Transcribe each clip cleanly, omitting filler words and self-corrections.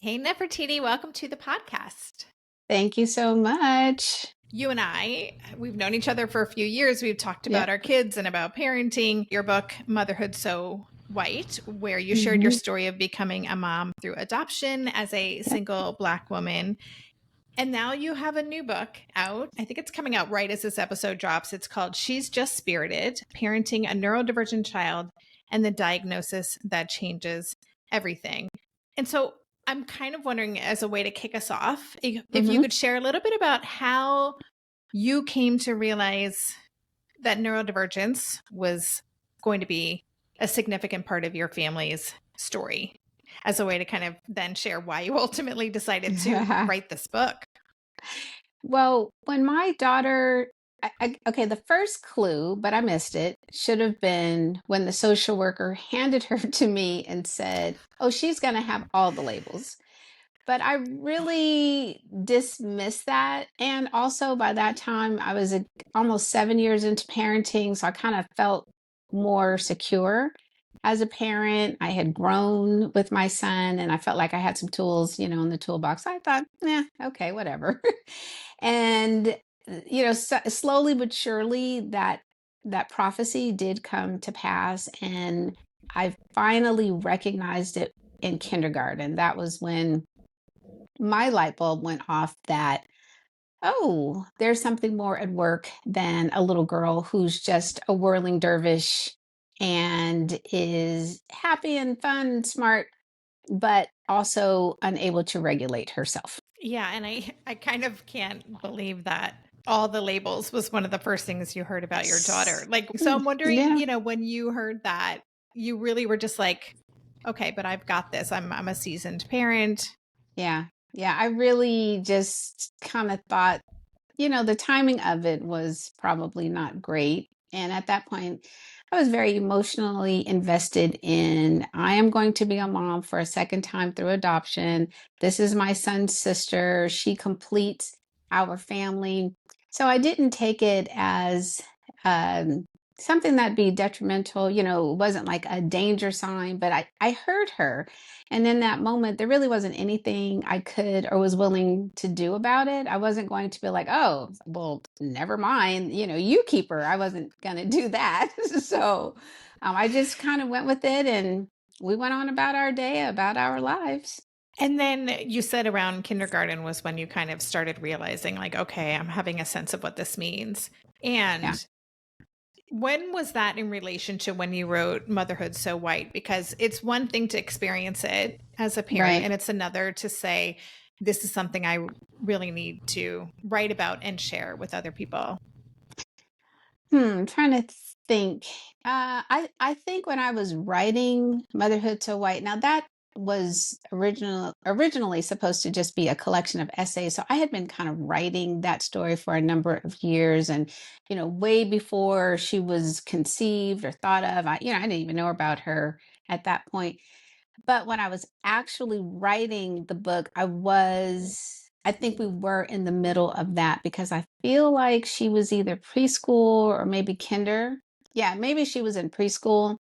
Hey, Nefertiti, welcome to the podcast. Thank you so much. You and we've known each other for a few years. We've talked about Yep. our kids and about parenting. Your book, Motherhood So White, where you shared your Mhm. story of becoming a mom through adoption as a Yep. single Black woman. And now you have a new book out. I think it's coming out right as this episode drops. It's called She's Just Spirited, Parenting a Neurodivergent Child and the Diagnosis That Changes Everything. And so I'm kind of wondering, as a way to kick us off, if you Mhm. could share a little bit about how you came to realize that neurodivergence was going to be a significant part of your family's story, as a way to kind of then share why you ultimately decided to write this book. Well, when my daughter, okay, the first clue, but I missed it, should have been when the social worker handed her to me and said, "Oh, she's going to have all the labels." But I really dismissed that. And also by that time, I was almost 7 years into parenting. So I kind of felt more secure as a parent. I had grown with my son and I felt like I had some tools, in the toolbox. I thought, okay, whatever. And, slowly but surely that prophecy did come to pass. And I finally recognized it in kindergarten. That was when my light bulb went off that, oh, there's something more at work than a little girl who's just a whirling dervish and is happy and fun and smart, but also unable to regulate herself. Yeah, and I kind of can't believe that all the labels was one of the first things you heard about your daughter. Like, so I'm wondering, Yeah. when you heard that, you really were just like, okay, but I've got this. I'm a seasoned parent. Yeah. Yeah. I really just kind of thought, the timing of it was probably not great. And at that point, I was very emotionally invested in I am going to be a mom for a second time through adoption. This is my son's sister. She completes our family. So I didn't take it as um, something that'd be detrimental. It wasn't like a danger sign, but I heard her. And in that moment, there really wasn't anything I could or was willing to do about it. I wasn't going to be like, oh, well, never mind, you keep her. I wasn't going to do that. So I just kind of went with it and we went on about our day, about our lives. And then you said around kindergarten was when you kind of started realizing, like, okay, I'm having a sense of what this means. Yeah. And when was that in relation to when you wrote Motherhood So White? Because it's one thing to experience it as a parent, Right. and it's another to say, this is something I really need to write about and share with other people. Trying to think. I think when I was writing Motherhood to White, now that was originally supposed to just be a collection of essays. So I had been kind of writing that story for a number of years, and way before she was conceived or thought of. I didn't even know about her at that point. But when I was actually writing the book, I think we were in the middle of that because I feel like she was either preschool or maybe kinder. Yeah, maybe she was in preschool.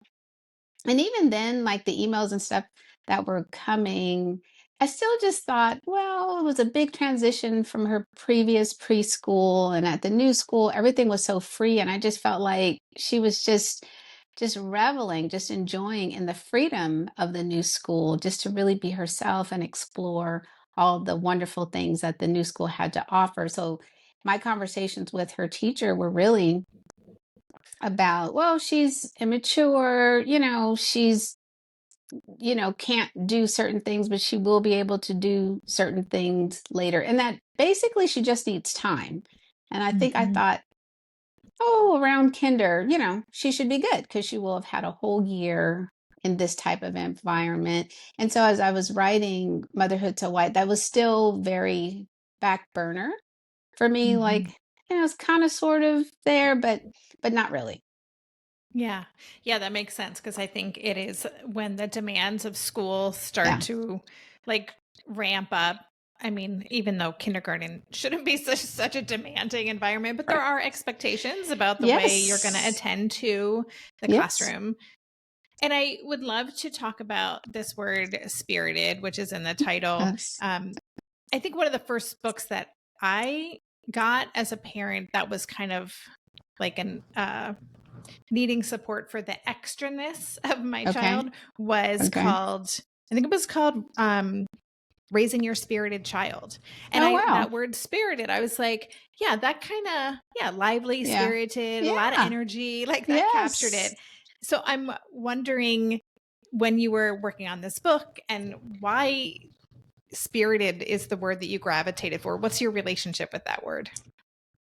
And even then, like the emails and stuff that were coming, I still just thought, well, it was a big transition from her previous preschool. And at the new school, everything was so free. And I just felt like she was just reveling, just enjoying in the freedom of the new school, just to really be herself and explore all the wonderful things that the new school had to offer. So my conversations with her teacher were really about, well, she's immature, she's, can't do certain things, but she will be able to do certain things later. And that basically she just needs time. And I think I Mhm. thought, oh, around kinder, she should be good because she will have had a whole year in this type of environment. And so as I was writing Motherhood to White, that was still very back burner for me. Like, Mhm. it's kind of sort of there, but not really. Yeah. Yeah, that makes sense because I think it is when the demands of school start Yeah. to like ramp up. I mean, even though kindergarten shouldn't be such a demanding environment, but there Right. are expectations about the way you're going to Yes. attend to the Yes. classroom. And I would love to talk about this word spirited, which is in the title. Yes. I think one of the first books that I got as a parent that was kind of like an needing support for the extraness of my Okay. child was Okay. called, I think it was called Raising Your Spirited Child. And Oh, wow. that word spirited, I was like, yeah, that kind of, yeah, lively, Yeah. spirited, a lot of Yeah. energy, like that captured Yes. it. So I'm wondering, when you were working on this book, and why spirited is the word that you gravitated for. What's your relationship with that word?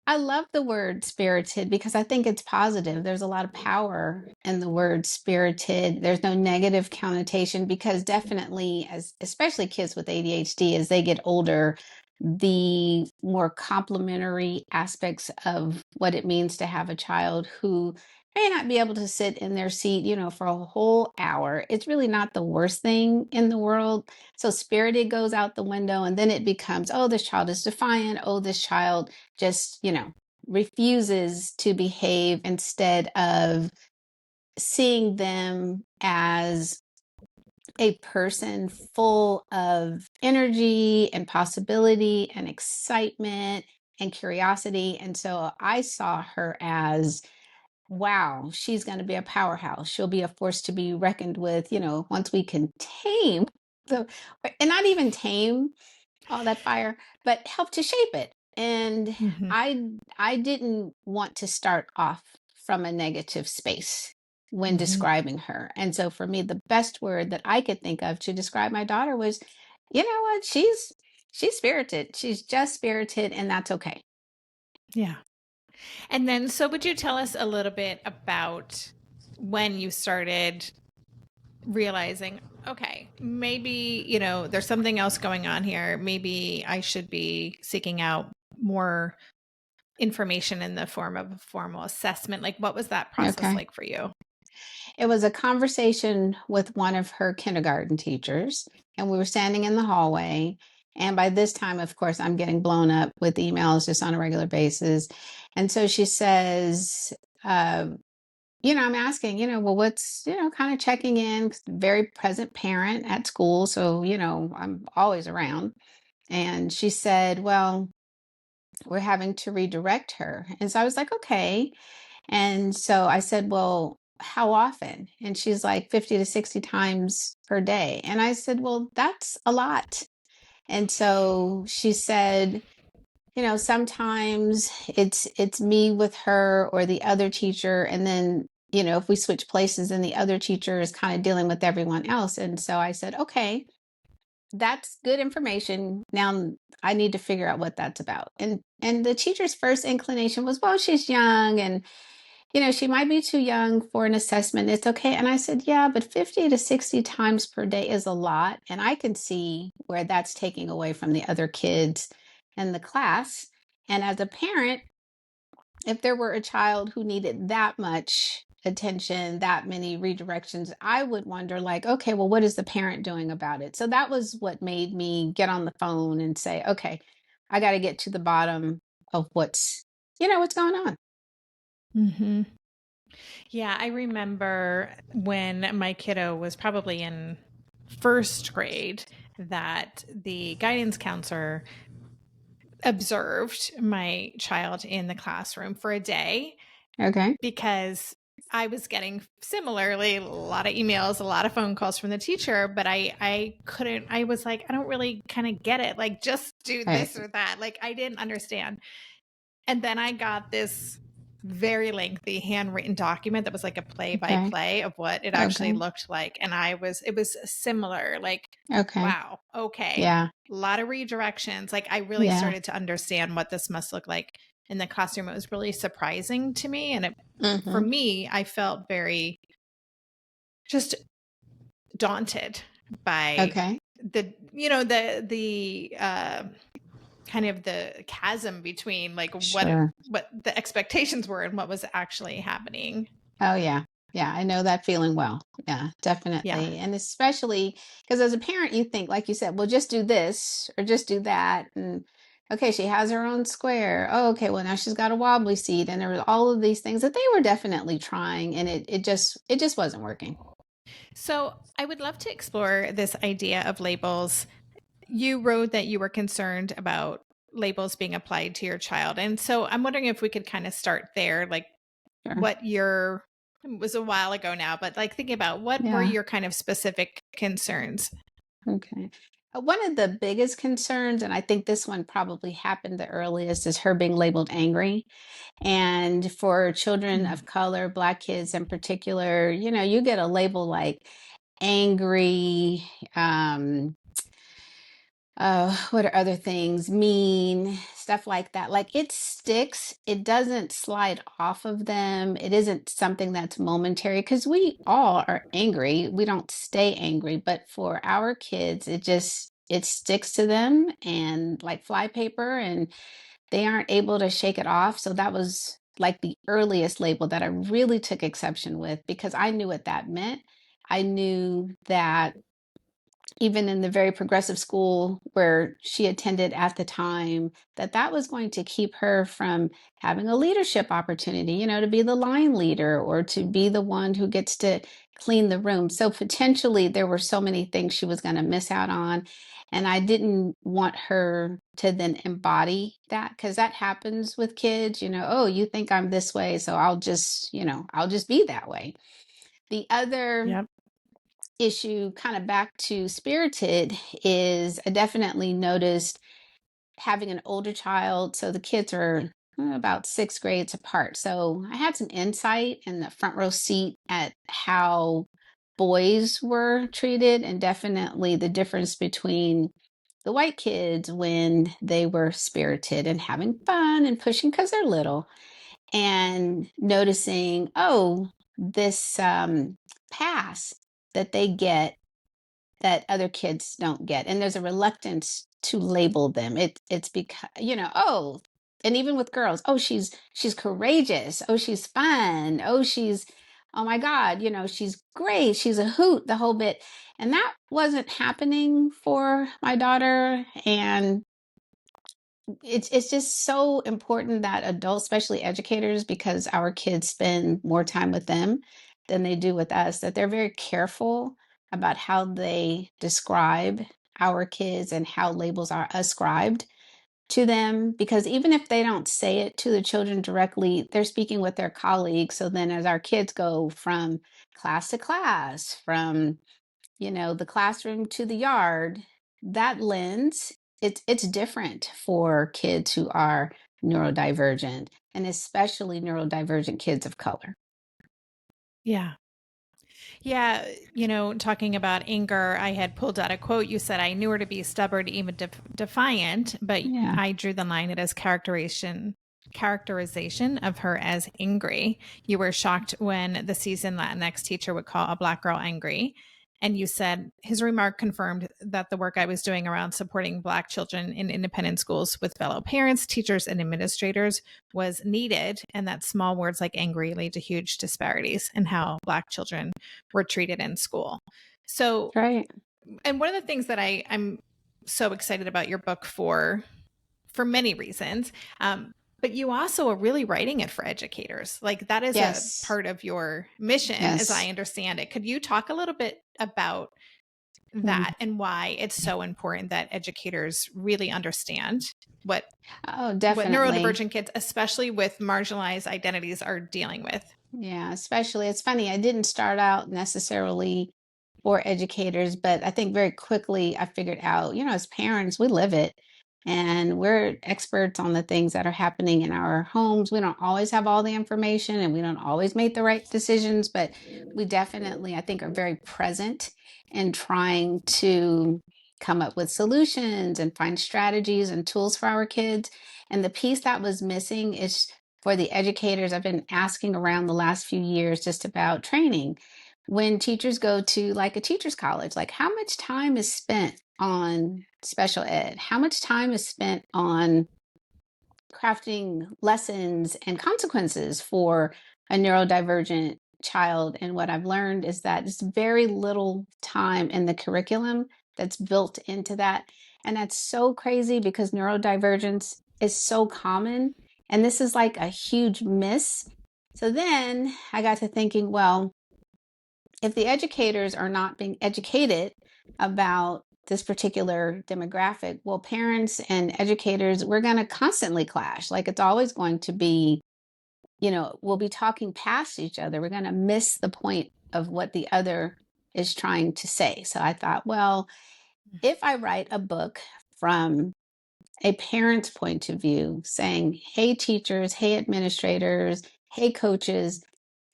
I love the word spirited because I think it's positive. There's a lot of power in the word spirited. There's no negative connotation because definitely, as especially kids with ADHD, as they get older, the more complementary aspects of what it means to have a child who may not be able to sit in their seat, for a whole hour. It's really not the worst thing in the world. So spirited goes out the window, and then it becomes, oh, this child is defiant. Oh, this child just, refuses to behave, instead of seeing them as a person full of energy and possibility and excitement and curiosity. And so I saw her as, wow, she's going to be a powerhouse. She'll be a force to be reckoned with, once we can tame the, and not even tame all that fire, but help to shape it. And Mm-hmm. I didn't want to start off from a negative space when Mm-hmm. describing her. And so for me, the best word that I could think of to describe my daughter was, you know what, she's spirited. She's just spirited, and that's okay. Yeah. And then, so would you tell us a little bit about when you started realizing, okay, maybe, there's something else going on here. Maybe I should be seeking out more information in the form of a formal assessment. Like, what was that process Okay. like for you? It was a conversation with one of her kindergarten teachers, and we were standing in the hallway. And by this time, of course, I'm getting blown up with emails just on a regular basis. And so she says, uh, I'm asking, well, what's, kind of checking in, 'cause very present parent at school. So, I'm always around. And she said, well, we're having to redirect her. And so I was like, okay. And so I said, well, how often? And she's like 50 to 60 times per day. And I said, well, that's a lot. And so she said, sometimes it's me with her or the other teacher, and then, if we switch places, and the other teacher is kind of dealing with everyone else. And so I said, okay, that's good information. Now I need to figure out what that's about. And the teacher's first inclination was, well, she's young, and she might be too young for an assessment. It's okay. And I said, yeah, but 50 to 60 times per day is a lot. And I can see where that's taking away from the other kids in the class. And as a parent, if there were a child who needed that much attention, that many redirections, I would wonder, like, okay, well, what is the parent doing about it? So that was what made me get on the phone and say, okay, I got to get to the bottom of what's going on. Mm-hmm. Yeah, I remember when my kiddo was probably in first grade that the guidance counselor observed my child in the classroom for a day, Okay. because I was getting similarly a lot of emails, a lot of phone calls from the teacher, but I couldn't, I was like, I don't really kind of get it. Like, just do Right. this or that. Like, I didn't understand. And then I got this very lengthy handwritten document that was like a play by Okay. play of what it actually Okay. looked like. And it was similar, like, Okay. wow, okay, Yeah. a lot of redirections. Like, I really Yeah. started to understand what this must look like in the classroom. It was really surprising to me. And for Mhm. me, I felt very just daunted by Okay. the kind of the chasm between like Sure. what the expectations were and what was actually happening. Oh, yeah. Yeah, I know that feeling well. Yeah, Yeah. definitely. And especially because as a parent, you think, like you said, well, just do this or just do that. And okay, she has her own square. Oh, okay, well, now she's got a wobbly seat. And there were all of these things that they were definitely trying, and it just wasn't working. So I would love to explore this idea of labels. You wrote that you were concerned about labels being applied to your child. And so I'm wondering if we could kind of start there, like Sure. what your, it was a while ago now, but like thinking about what were Yeah. your kind of specific concerns? Okay. One of the biggest concerns, and I think this one probably happened the earliest, is her being labeled angry. And for children Mm. of color, Black kids in particular, you get a label like angry, what are other things? Mean, stuff like that. Like it sticks. It doesn't slide off of them. It isn't something that's momentary because we all are angry. We don't stay angry, but for our kids, it sticks to them and like flypaper, and they aren't able to shake it off. So that was like the earliest label that I really took exception with because I knew what that meant. I knew that even in the very progressive school where she attended at the time, that was going to keep her from having a leadership opportunity, to be the line leader or to be the one who gets to clean the room. So potentially there were so many things she was going to miss out on. And I didn't want her to then embody that because that happens with kids, oh, you think I'm this way, so I'll just be that way. The other Yep. issue, kind of back to Spirited, is I definitely noticed having an older child. So the kids are about 6 grades apart. So I had some insight in the front row seat at how boys were treated, and definitely the difference between the white kids when they were spirited and having fun and pushing because they're little, and noticing, oh, this pass that they get that other kids don't get, and there's a reluctance to label them. It's because, oh, and even with girls, oh, she's courageous, oh, she's fun, oh my god, she's great, she's a hoot, the whole bit. And that wasn't happening for my daughter. And it's just so important that adults, especially educators, because our kids spend more time with them than they do with us, that they're very careful about how they describe our kids and how labels are ascribed to them. Because even if they don't say it to the children directly, they're speaking with their colleagues. So then as our kids go from class to class, from the classroom to the yard, that lens, it's different for kids who are neurodivergent, and especially neurodivergent kids of color. Yeah. Yeah, talking about anger, I had pulled out a quote. You said, I knew her to be stubborn, even defiant, but Yeah. I drew the line as characterization of her as angry. You were shocked when the seasoned Latinx teacher would call a Black girl angry. And you said his remark confirmed that the work I was doing around supporting Black children in independent schools with fellow parents, teachers, and administrators was needed, and that small words like angry lead to huge disparities in how Black children were treated in school. So, Right. and one of the things that I'm so excited about your book for many reasons, but you also are really writing it for educators. Like that is a Yes. part of your mission, as I Yes. understand it. Could you talk a little bit about Mhm. that and why it's so important that educators really understand what Oh, what definitely. neurodivergent kids, especially with marginalized identities, are dealing with? Yeah, especially it's funny, I didn't start out necessarily for educators, but I think very quickly I figured out, as parents, we live it. And we're experts on the things that are happening in our homes. We don't always have all the information and we don't always make the right decisions, but we definitely, I think, are very present in trying to come up with solutions and find strategies and tools for our kids. And the piece that was missing is for the educators. I've been asking around the last few years just about training. When teachers go to like a teacher's college, like how much time is spent on special ed? How much time is spent on crafting lessons and consequences for a neurodivergent child? And what I've learned is that there's very little time in the curriculum that's built into that. And that's so crazy because neurodivergence is so common. And this is like a huge miss. So then I got to thinking, well, if the educators are not being educated about this particular demographic, well, parents and educators, we're going to constantly clash. Like it's always going to be, we'll be talking past each other. We're going to miss the point of what the other is trying to say. So I thought, well, if I write a book from a parent's point of view, saying, hey, teachers, hey, administrators, hey, coaches,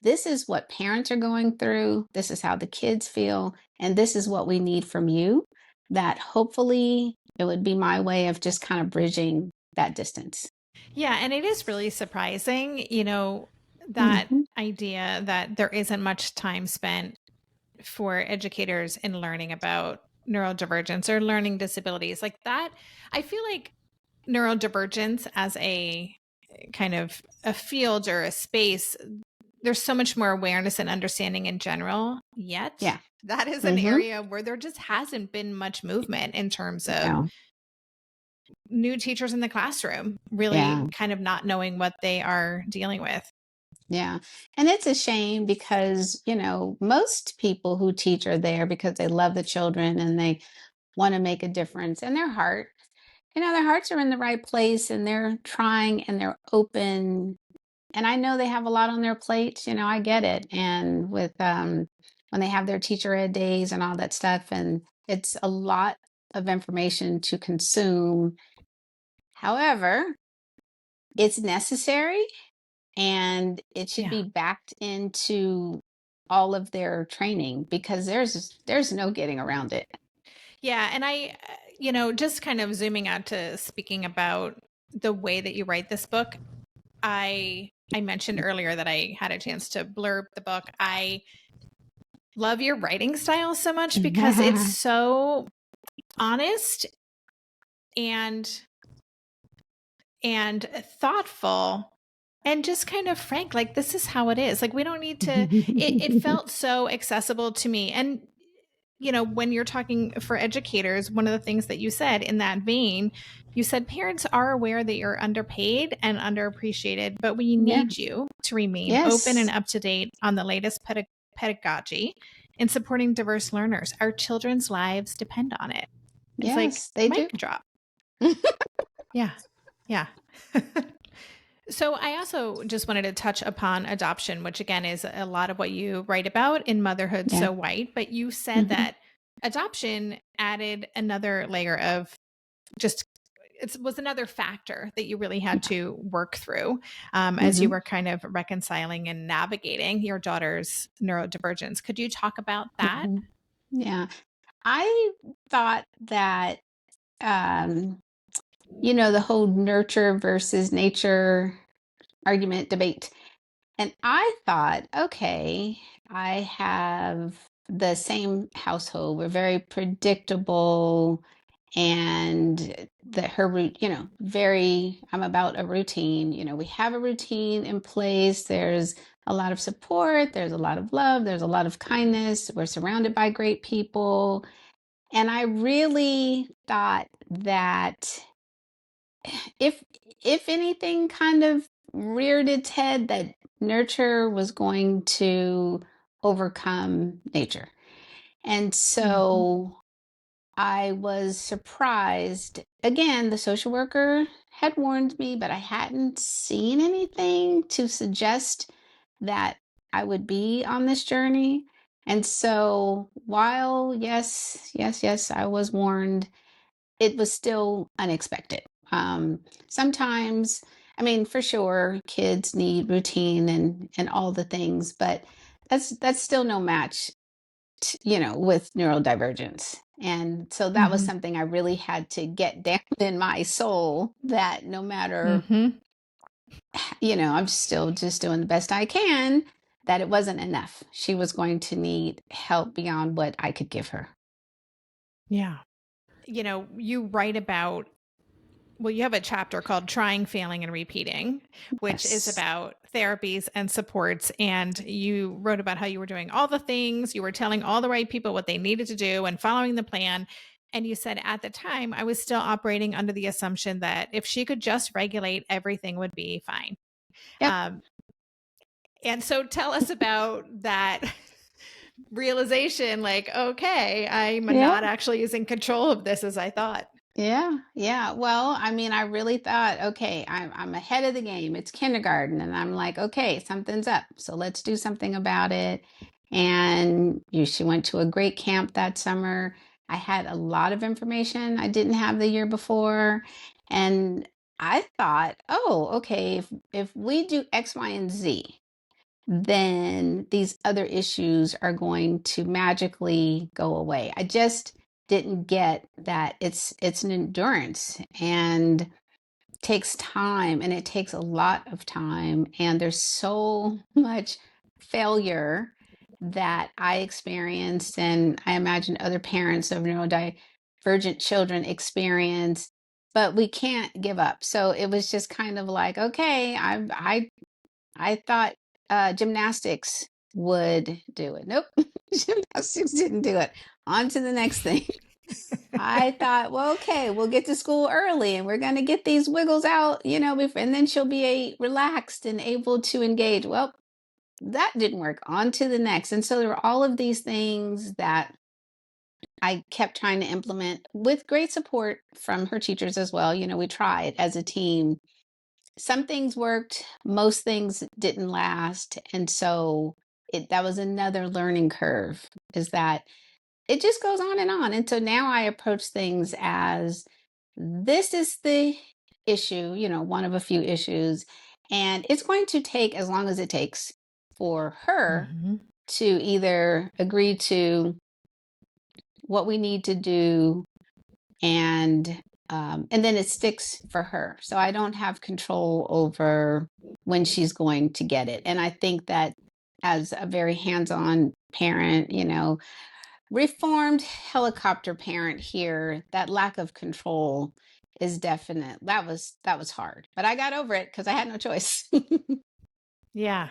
this is what parents are going through. This is how the kids feel. And this is what we need from you. That hopefully it would be my way of just kind of bridging that distance. Yeah. And it is really surprising, that Mhm. idea that there isn't much time spent for educators in learning about neurodivergence or learning disabilities like that. I feel like neurodivergence as a kind of a field or a space, there's so much more awareness and understanding in general, yet Yeah. that is an Hmm. area where there just hasn't been much movement in terms of No. new teachers in the classroom Yeah. really kind of not knowing what they are dealing with. Yeah. And it's a shame because, most people who teach are there because they love the children and they want to make a difference. And their hearts are in the right place and they're trying and they're open. And I know they have a lot on their plates, I get it. And with when they have their teacher ed days and all that stuff, and it's a lot of information to consume. However, it's necessary and it should Yeah. be backed into all of their training because there's no getting around it. Yeah. And just kind of zooming out to speaking about the way that you write this book, I mentioned earlier that I had a chance to blurb the book. I love your writing style so much because it's so honest and thoughtful and just kind of frank. Like, this is how it is. Like, we don't need to it felt so accessible to me. And when you're talking for educators, one of the things that you said in that vein, you said parents are aware that you're underpaid and underappreciated, but we Yeah. need you to remain open and Yes. up to date on the latest pedagogy in supporting diverse learners. Our children's lives depend on it. It's like, Yes, they do. mic drop. Yeah. Yeah. So I also just wanted to touch upon adoption, which again is a lot of what you write about in Motherhood Yeah. So White. But you said Mhm. that adoption added another layer of just it was another factor that you really had to work through as you Mhm. were kind of reconciling and navigating your daughter's neurodivergence. Could you talk about that? Mhm. Yeah. I thought that um the whole nurture versus nature argument debate. And I thought, okay, I have the same household. We're very predictable and that her route, I'm about a routine. We have a routine in place. There's a lot of support, there's a lot of love, there's a lot of kindness. We're surrounded by great people. And I really thought that if if anything kind of reared its head, that nurture was going to overcome nature. And Mhm. so I was surprised. Again, the social worker had warned me, but I hadn't seen anything to suggest that I would be on this journey. And so while yes, I was warned, it was still unexpected. Sometimes, I mean, for sure, kids need routine and all the things, but that's still no match, with neurodivergence. And so that was Mhm. something I really had to get down in my soul that no matter, Mhm. I'm still just doing the best I can, that it wasn't enough. She was going to need help beyond what I could give her. Yeah. You write about well, you have a chapter called Trying, Failing, and Repeating, which is Yes. about therapies and supports. And you wrote about how you were doing all the things, you were telling all the right people what they needed to do and following the plan. And you said at the time, I was still operating under the assumption that if she could just regulate, everything would be fine. Yep. Um, and so tell us about that realization like, okay, I'm Yeah. not actually as in control of this as I thought. Yeah, yeah. Well, I mean, I really thought, okay, I'm ahead of the game. It's kindergarten, and I'm like, okay, something's up. So let's do something about it. And she went to a great camp that summer. I had a lot of information I didn't have the year before, and I thought, oh, okay, if we do X, Y, and Z, then these other issues are going to magically go away. I just didn't get that it's an endurance and takes time, and it takes a lot of time, and there's so much failure that I experienced, and I imagine other parents of neurodivergent children experience, but we can't give up. So it was just kind of like, okay, I thought gymnastics would do it. Nope, gymnastics didn't do it. On to the next thing. I thought, well, okay, we'll get to school early and we're going to get these wiggles out, and then she'll be relaxed and able to engage. Well, that didn't work. On to the next. And so there were all of these things that I kept trying to implement with great support from her teachers as well. We tried as a team. Some things worked, most things didn't last. And so that was another learning curve, is that it just goes on and on. And so now I approach things as, this is the issue, one of a few issues, and it's going to take as long as it takes for her Mhm. to either agree to what we need to do, and then it sticks for her. So I don't have control over when she's going to get it. And I think that as a very hands-on parent, reformed helicopter parent here, that lack of control is definite. That was hard, but I got over it because I had no choice. Yeah.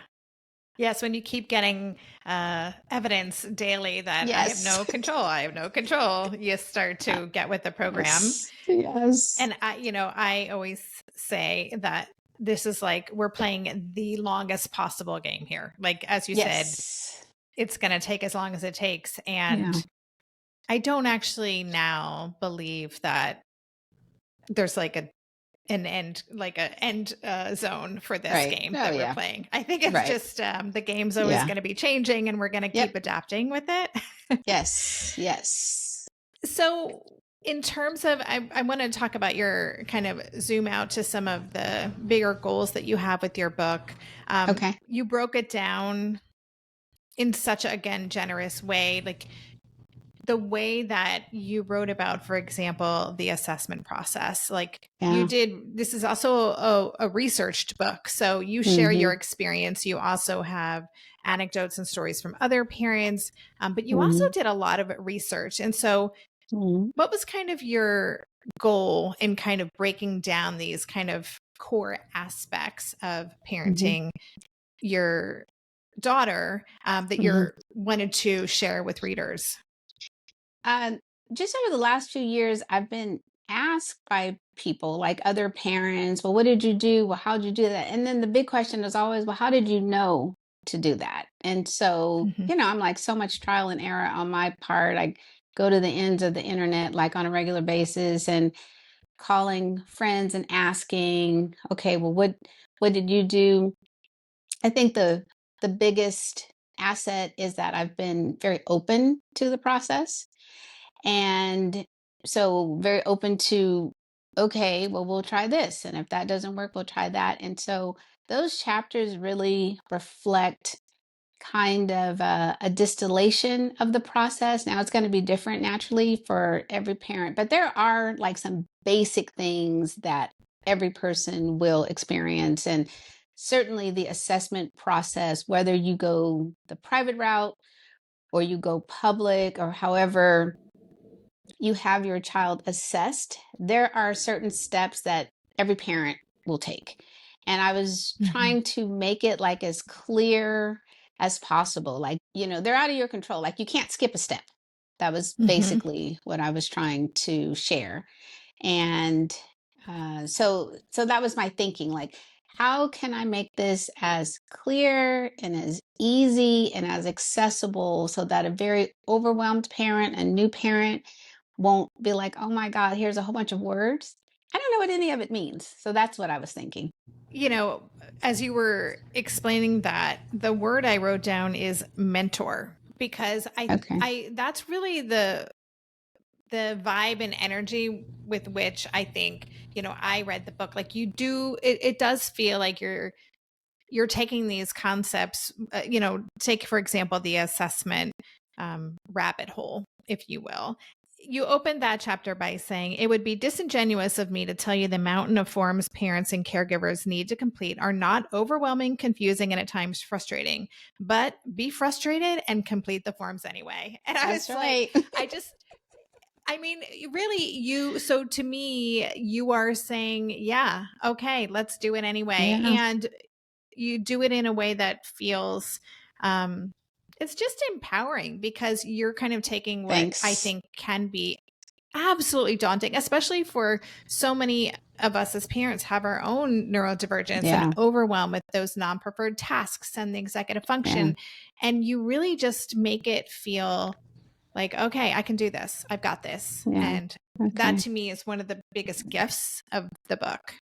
Yes, when you keep getting evidence daily that I have Yes. no control, I have no control, you start to get with the program. Yes. Yes. And I always say that this is like we're playing the longest possible game here. Like, as you said, Yes. it's going to take as long as it takes. Yeah. And I don't actually now believe that there's like an end, like a end zone for this Right. game Oh that we're yeah. playing. I think it's Right. just the game's always Yeah. going to be changing and we're going to Yep. keep adapting with it. Yes. Yes. So, in terms of, I want to talk about your kind of zoom out to some of the bigger goals that you have with your book. Okay. You broke it down in such a, again, generous way. Like, the way that you wrote about, for example, the assessment process, like you Yeah. did, this is also a researched book. So you share Mm-hmm. your experience. You also have anecdotes and stories from other parents, but you also Mm-hmm. did a lot of research. And so, Mm-hmm. what was kind of your goal in kind of breaking down these kind of core aspects of Mm-hmm. parenting your daughter that Mm-hmm. you wanted to share with readers? Um, just over the last few years, I've been asked by people, like other parents, well, what did you do? Well, how did you do that? And then the big question is always, well, how did you know to do that? And so, Mhm. I'm like, so much trial and error on my part. I go to the ends of the internet, like on a regular basis, and calling friends and asking, okay, well, what did you do? I think the biggest asset is that I've been very open to the process, and so very open to, okay, well, we'll try this. And if that doesn't work, we'll try that. And so those chapters really reflect kind of a distillation of the process. Now it's going to be different naturally for every parent, but there are like some basic things that every person will experience. And certainly the assessment process, whether you go the private route or you go public, or however you have your child assessed, there are certain steps that every parent will take. And I was Mhm. trying to make it like as clear as possible. Like, they're out of your control. Like, you can't skip a step. That was Mhm. basically what I was trying to share. And so that was my thinking. Like, how can I make this as clear and as easy and as accessible so that a very overwhelmed parent, a new parent, won't be like, oh my God, here's a whole bunch of words. I don't know what any of it means. So that's what I was thinking. You know, as you were explaining that, the word I wrote down is mentor, because Okay. I that's really the vibe and energy with which I think, I read the book. Like, it does feel like you're taking these concepts, take, for example, the assessment rabbit hole, if you will. You opened that chapter by saying, it would be disingenuous of me to tell you the mountain of forms parents and caregivers need to complete are not overwhelming, confusing, and at times frustrating. But be frustrated and complete the forms anyway. And I That's was like, right. I mean, really, so to me, you are saying, yeah, okay, let's do it anyway. Yeah. And you do it in a way that feels, um, it's just empowering, because you're kind of taking what I Thanks. think can be absolutely daunting, especially for so many of us as parents have our own neurodivergence and Yeah. overwhelm with those non-preferred tasks and the executive Yeah. function. And you really just make it feel like, okay, I can do this. I've got this. Yeah. And that Okay. to me is one of the biggest gifts of the book.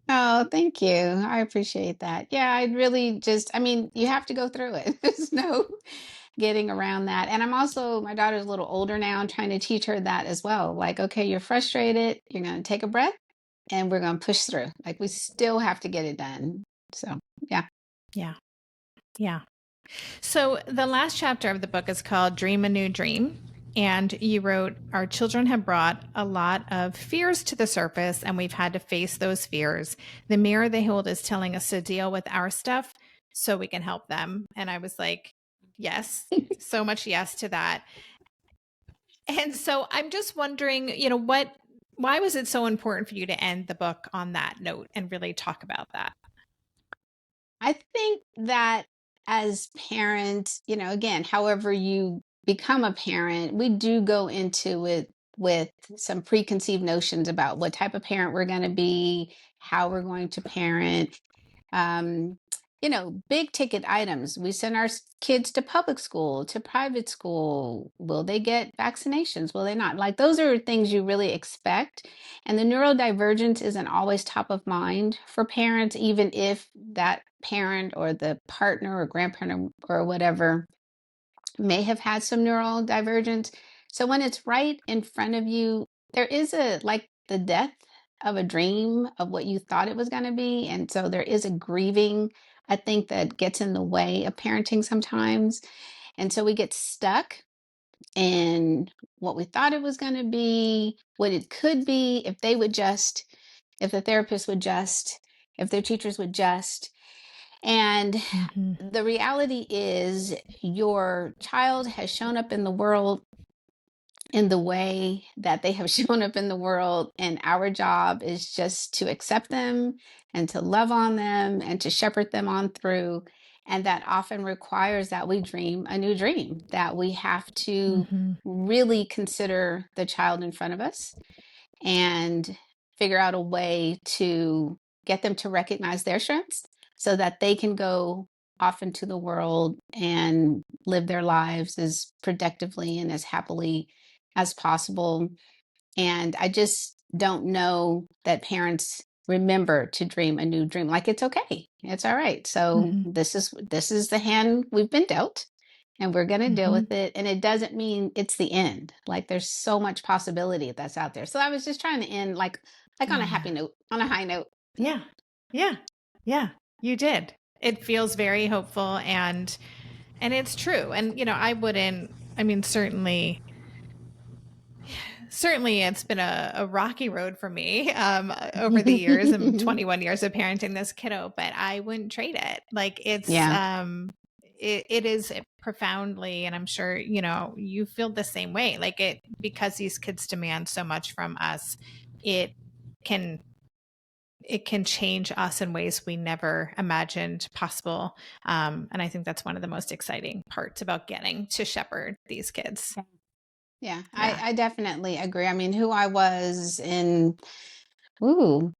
Oh, thank you. I appreciate that. Yeah, I really just, I mean, you have to go through it. There's no getting around that. And I'm also, my daughter's a little older now. I'm trying to teach her that as well. Like, okay, you're frustrated. You're going to take a breath and we're going to push through. Like, we still have to get it done. So, yeah. Yeah. Yeah. So the last chapter of the book is called Dream a New Dream. And you wrote, our children have brought a lot of fears to the surface, and we've had to face those fears. The mirror they hold is telling us to deal with our stuff so we can help them. And I was like, yes, so much yes to that. And so I'm just wondering, why was it so important for you to end the book on that note and really talk about that? I think that as parents, again, however you become a parent, we do go into it with some preconceived notions about what type of parent we're going to be, how we're going to parent. Um, big ticket items. We send our kids to public school, to private school. Will they get vaccinations? Will they not? Like, those are things you really expect. And the neurodivergence isn't always top of mind for parents, even if that parent or the partner or grandparent or whatever may have had some neural divergence. So when it's right in front of you, there is like the death of a dream of what you thought it was going to be. And so there is a grieving, I think, that gets in the way of parenting sometimes. And so we get stuck in what we thought it was going to be, what it could be if they would just, if the therapist would just, if their teachers would just. And Mm-hmm. the reality is, your child has shown up in the world in the way that they have shown up in the world. And our job is just to accept them and to love on them and to shepherd them on through. And that often requires that we dream a new dream, that we have to Mm-hmm. really consider the child in front of us and figure out a way to get them to recognize their strengths so that they can go off into the world and live their lives as productively and as happily as possible. And I just don't know that parents remember to dream a new dream. Like, it's okay. It's all right. So Mm-hmm. this is the hand we've been dealt, and we're going to deal Mm-hmm. with it. And it doesn't mean it's the end. Like, there's so much possibility that's out there. So I was just trying to end like on a happy note, on a high note. Yeah. Yeah. Yeah. You did. It feels very hopeful, and it's true. And I mean, certainly it's been a rocky road for me over the years. I'm 21 years of parenting this kiddo, but I wouldn't trade it. Like, Yeah. it is profoundly, and I'm sure, you feel the same way. Like, because these kids demand so much from us, it can change us in ways we never imagined possible. And I think that's one of the most exciting parts about getting to shepherd these kids. Yeah, Yeah. I definitely agree. I mean, who I was in, ooh,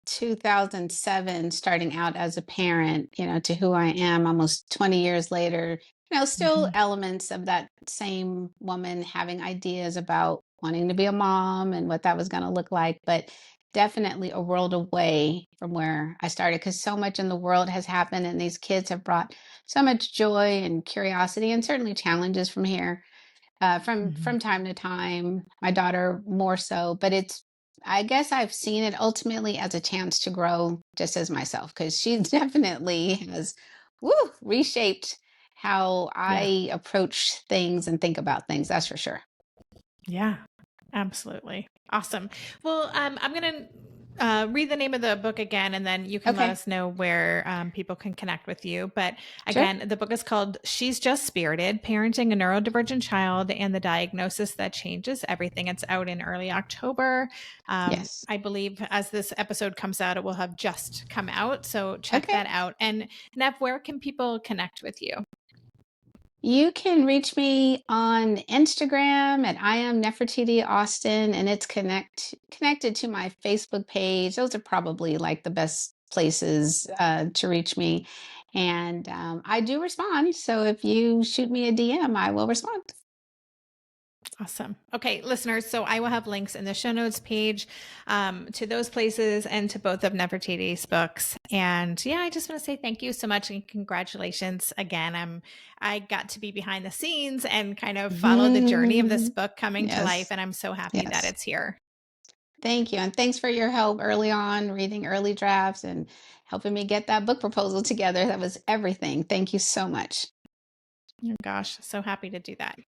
2007, starting out as a parent, to who I am almost 20 years later, still Mhm. elements of that same woman having ideas about wanting to be a mom and what that was going to look like, but definitely a world away from where I started because so much in the world has happened and these kids have brought so much joy and curiosity and certainly challenges from here Mhm. from time to time. My daughter more so, but I guess I've seen it ultimately as a chance to grow just as myself because she definitely has woo, reshaped how Yeah. I approach things and think about things. That's for sure. Yeah, absolutely. Awesome. Well, I'm going to read the name of the book again, and then you can let Okay, us know where people can connect with you. But sure. again, the book is called She's Just Spirited: Parenting a Neurodivergent Child and the Diagnosis That Changes Everything. It's out in early October. Yes. I believe as this episode comes out, it will have just come out. So check Okay. that out. And Nev, where can people connect with you? You can reach me on Instagram at I am Nefertiti Austin, and it's connected to my Facebook page. Those are probably like the best places to reach me. And I do respond. So if you shoot me a DM, I will respond. Awesome. Okay, listeners. So I will have links in the show notes page to those places and to both of Nefertiti's books. And yeah, I just want to say thank you so much and congratulations again. I got to be behind the scenes and kind of follow the journey of this book coming to life, Yes. and I'm so happy that Yes. it's here. Thank you. And thanks for your help early on, reading early drafts and helping me get that book proposal together. That was everything. Thank you so much. Oh gosh, so happy to do that.